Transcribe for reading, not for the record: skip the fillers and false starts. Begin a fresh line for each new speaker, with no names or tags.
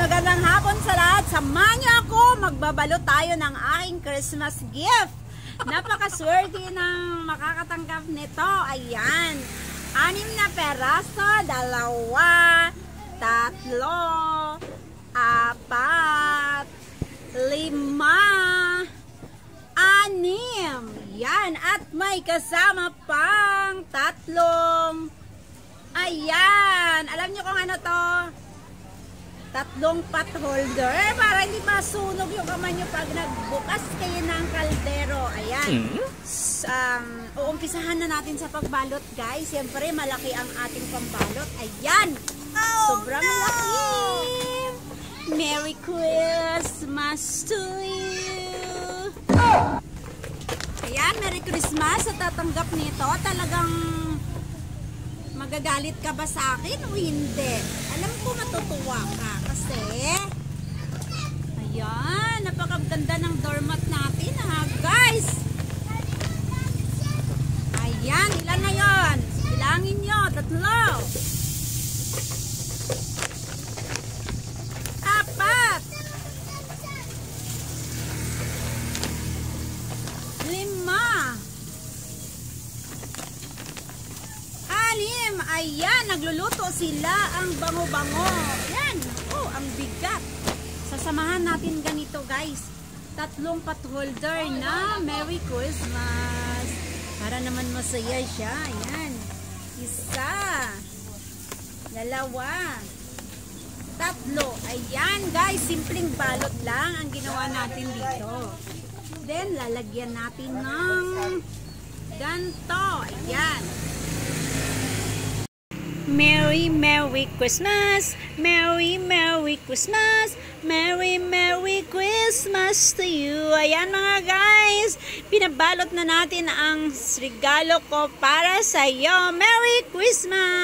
magandang hapon sa lahat. Samahan niyo ako, magbabalot tayo ng aking Christmas gift. Napakaswerte ng makakatanggap nito. Ayan, 6 na peraso, 2, 3, 4, 5, 6. Yan, at may kasama pang 3. Ayan, alam niyo kung ano to? 3 pot holder para hindi masunog yung kamay nyo pag nagbukas kayo ng kaldero. Ayan. Uumpisahan na natin sa pagbalot, guys. Siyempre, malaki ang ating pambalot. Ayan. Sobrang laki. Merry Christmas to you. Ayan, Merry Christmas. Sa tatanggap nito, talagang magagalit ka ba sa akin o hindi? Alam ko matutuwa ka kasi ayan, napakaganda ng doormat natin ha, guys. Ayan, ilan na yon? Bilangin nyo, 3, 4, 5, 6. Ayan, nagluluto sila ang bango-bango. Ayan, oh, ang bigat. Sasamahan natin ganito, guys. 3 pot holder na Merry Christmas. Para naman masaya siya. Ayan. 1, 2, 3. Ayan, guys, simpleng balot lang ang ginawa natin dito. Then, lalagyan natin ng ganito. Ayan. Merry Christmas, Merry Christmas, Merry Christmas to you. Ayan mga guys, pinabalot na natin ang regalo ko para sa iyo. Merry Christmas!